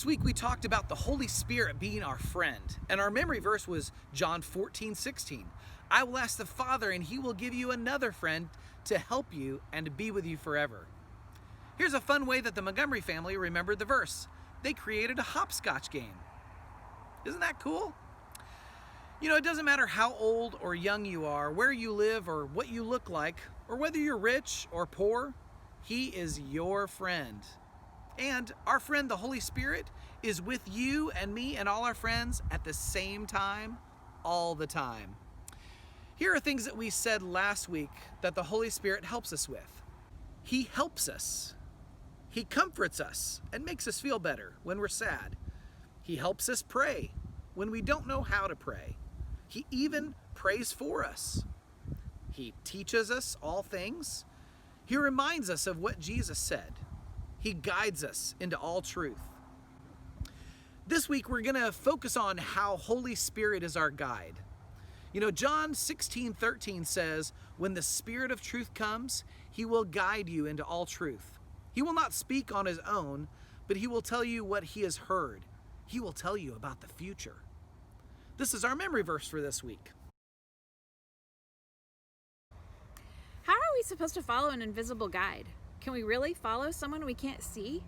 Last week we talked about the Holy Spirit being our friend, and our memory verse was John 14:16. I will ask the Father, and he will give you another friend to help you and to be with you forever. Here's a fun way that the Montgomery family remembered the verse. They created a hopscotch game. Isn't that cool? You know, it doesn't matter how old or young you are, where you live, or what you look like, or whether you're rich or poor, he is your friend. And our friend, the Holy Spirit, is with you and me and all our friends at the same time, all the time. Here are things that we said last week that the Holy Spirit helps us with. He helps us. He comforts us and makes us feel better when we're sad. He helps us pray when we don't know how to pray. He even prays for us. He teaches us all things. He reminds us of what Jesus said. He guides us into all truth. This week we're going to focus on how Holy Spirit is our guide. You know, John 16:13 says, when the Spirit of truth comes, he will guide you into all truth. He will not speak on his own, but he will tell you what he has heard. He will tell you about the future. This is our memory verse for this week. How are we supposed to follow an invisible guide? Can we really follow someone we can't see?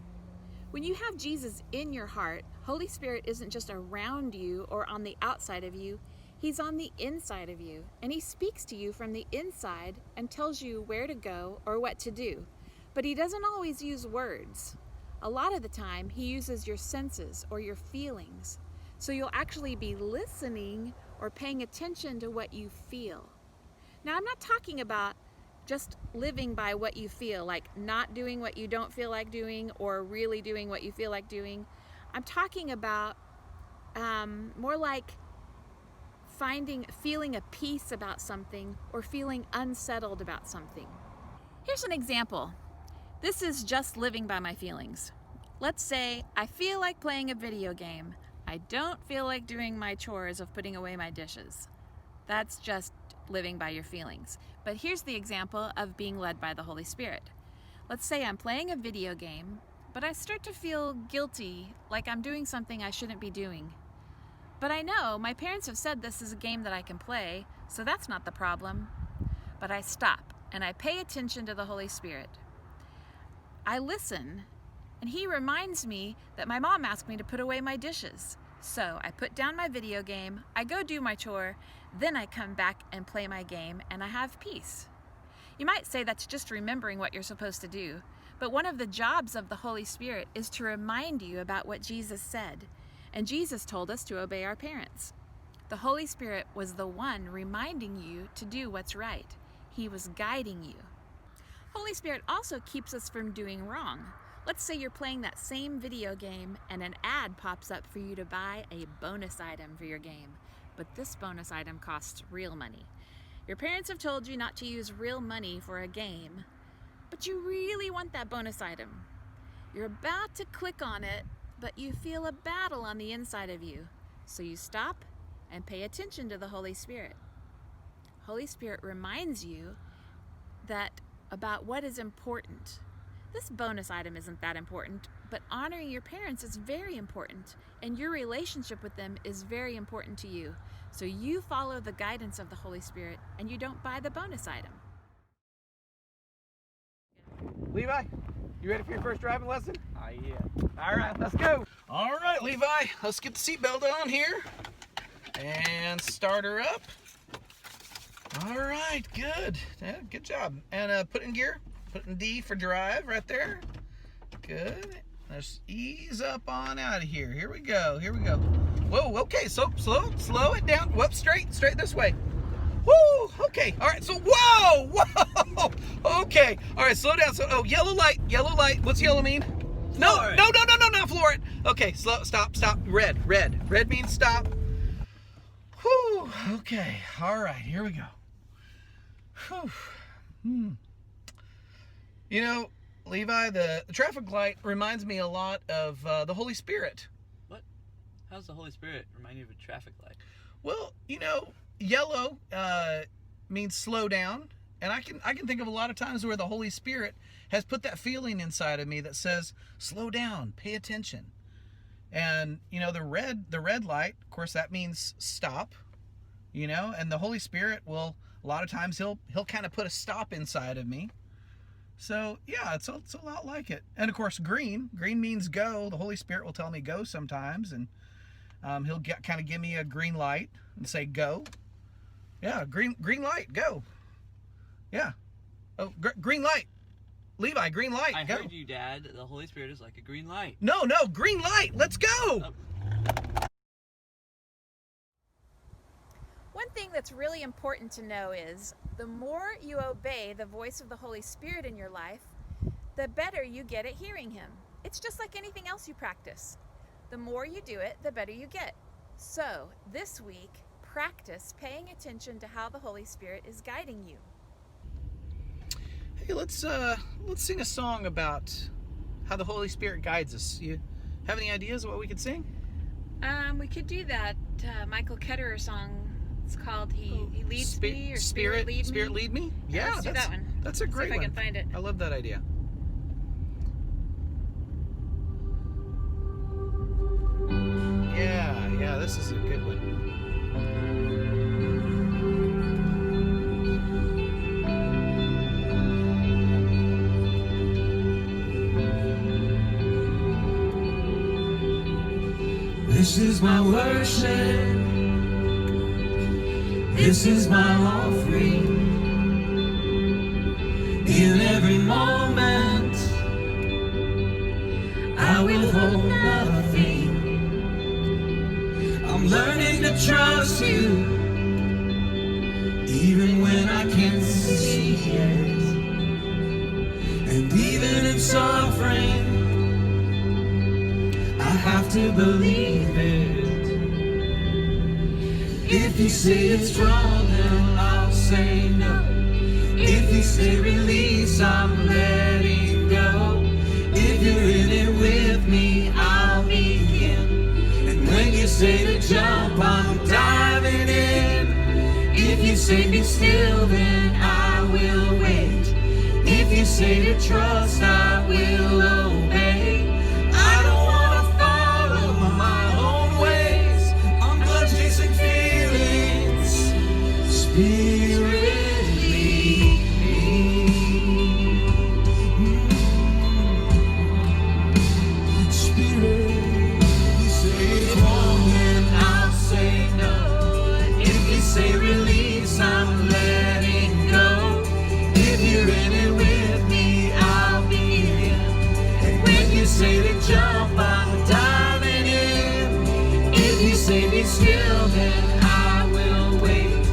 When you have Jesus in your heart, Holy Spirit isn't just around you or on the outside of you. He's on the inside of you, and he speaks to you from the inside and tells you where to go or what to do. But he doesn't always use words. A lot of the time, he uses your senses or your feelings. So you'll actually be listening or paying attention to what you feel. Now, I'm not talking about just living by what you feel, like not doing what you don't feel like doing or really doing what you feel like doing. I'm talking about more like feeling a peace about something or feeling unsettled about something. Here's an example. This is just living by my feelings. Let's say I feel like playing a video game. I don't feel like doing my chores of putting away my dishes. That's just living by your feelings. But here's the example of being led by the Holy Spirit. Let's say I'm playing a video game, but I start to feel guilty, like I'm doing something I shouldn't be doing. But I know my parents have said this is a game that I can play, so that's not the problem. But I stop and I pay attention to the Holy Spirit. I listen, and he reminds me that my mom asked me to put away my dishes. So I put down my video game, I go do my chore, then I come back and play my game, and I have peace. You might say that's just remembering what you're supposed to do, but one of the jobs of the Holy Spirit is to remind you about what Jesus said. And Jesus told us to obey our parents. The Holy Spirit was the one reminding you to do what's right. He was guiding you. Holy Spirit also keeps us from doing wrong. Let's say you're playing that same video game and an ad pops up for you to buy a bonus item for your game. But this bonus item costs real money. Your parents have told you not to use real money for a game, but you really want that bonus item. You're about to click on it, but you feel a battle on the inside of you. So you stop and pay attention to the Holy Spirit. Holy Spirit reminds you about what is important. This bonus item isn't that important, but honoring your parents is very important, and your relationship with them is very important to you. So you follow the guidance of the Holy Spirit, and you don't buy the bonus item. Levi, you ready for your first driving lesson? Yeah. All right, let's go. All right, Levi, let's get the seatbelt on here and start her up. All right, good. Yeah, good job. And put in gear. Put in D for drive right there. Good. Let's ease up on out of here. Here we go. Here we go. Whoa, okay. So slow it down. Whoop, straight this way. Woo, okay. All right, so whoa. Okay. All right, slow down. So, yellow light. What's yellow mean? No, not floor it. Okay, stop. Red. Red means stop. Whew, okay. All right, here we go. Whew. You know, Levi, the traffic light reminds me a lot of the Holy Spirit. What? How does the Holy Spirit remind you of a traffic light? Well, you know, yellow means slow down, and I can think of a lot of times where the Holy Spirit has put that feeling inside of me that says, slow down, pay attention. And the red light, of course, that means stop. And the Holy Spirit will, a lot of times he'll kind of put a stop inside of me. So yeah, it's a lot like it. And of course, green means go. The Holy Spirit will tell me go sometimes, and he'll kind of give me a green light and say go. Yeah, green light, go. Yeah. Oh, green light. Levi, green light, I go. heard you, Dad. The Holy Spirit is like a green light. No, green light. Let's go. Oh. One thing that's really important to know is the more you obey the voice of the Holy Spirit in your life, the better you get at hearing Him. It's just like anything else you practice. The more you do it, the better you get. So this week, practice paying attention to how the Holy Spirit is guiding you. Hey, let's sing a song about how the Holy Spirit guides us. You have any ideas of what we could sing? We could do that Michael Ketterer song. It's called He Leads Me, or Spirit Lead Me. Spirit Lead Me? Yeah, let's do that one. That's a great one. See if I can find it. I love that idea. Yeah, this is a good one. This is my worship. This is my offering. In every moment, I will hold nothing. I'm learning to trust you, even when I can't see it. And even in suffering, I have to believe it. If you say it's wrong, then I'll say no. If you say release, I'm letting go. If you're in it with me, I'll begin. And when you say to jump, I'm diving in. If you say be still, then I will wait. If you say to trust, I will obey. I don't want to follow my own ways. I'm done chasing feelings. Spirit, lead me. Spirit, you say it's wrong and I'll say no. If you say release, I'm letting go. If you're in it with me, I'll begin. And when you say to jump, I'm diving in. If you say be still, then I will wait.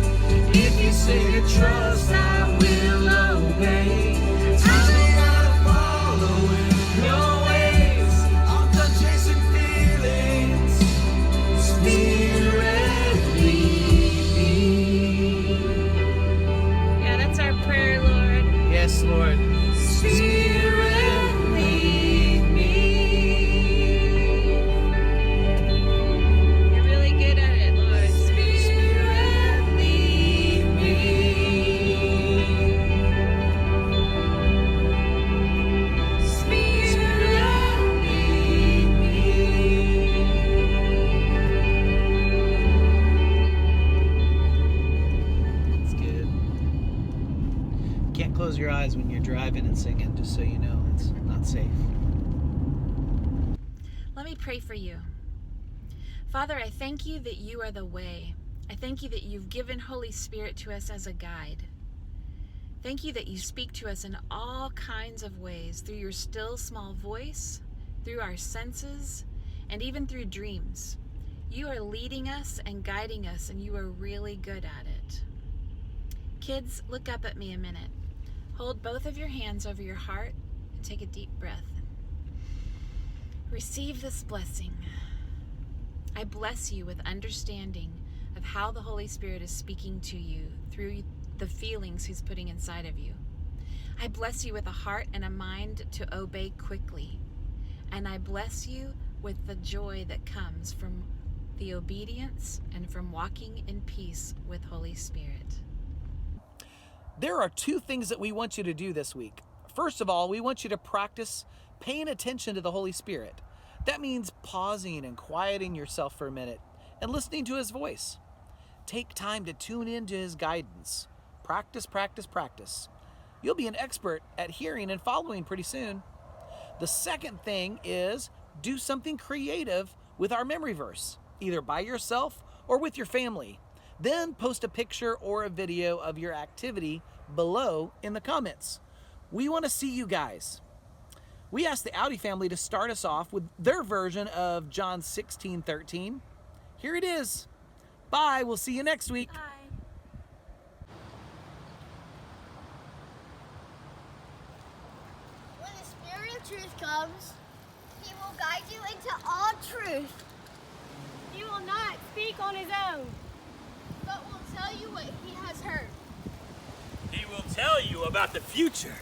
If you say to trust, I will obey. I'm not following your ways. I'm done chasing feelings. Spirit, lead me. Yeah, that's our prayer, Lord. Yes, Lord. Spirit, lead me. You're really good at it, Lord. Spirit, lead me. Spirit, lead me. That's good. Can't close your eyes when you're driving and singing, just so you know. It's not safe. Let me pray for you. Father, I thank you that you are the way. I thank you that you've given Holy Spirit to us as a guide. Thank you that you speak to us in all kinds of ways, through your still small voice, through our senses, and even through dreams. You are leading us and guiding us, and you are really good at it. Kids, look up at me a minute. Hold both of your hands over your heart and take a deep breath. Receive this blessing. I bless you with understanding of how the Holy Spirit is speaking to you through the feelings He's putting inside of you. I bless you with a heart and a mind to obey quickly. And I bless you with the joy that comes from the obedience and from walking in peace with Holy Spirit. There are two things that we want you to do this week. First of all, we want you to practice paying attention to the Holy Spirit. That means pausing and quieting yourself for a minute and listening to his voice. Take time to tune into his guidance. Practice, practice, practice. You'll be an expert at hearing and following pretty soon. The second thing is do something creative with our memory verse, either by yourself or with your family. Then post a picture or a video of your activity below in the comments. We want to see you guys. We asked the Audi family to start us off with their version of John 16:13. Here it is. Bye. We'll see you next week. Bye. When the Spirit of truth comes, he will guide you into all truth. He will not speak on his own, But will tell you what he has heard. He will tell you about the future.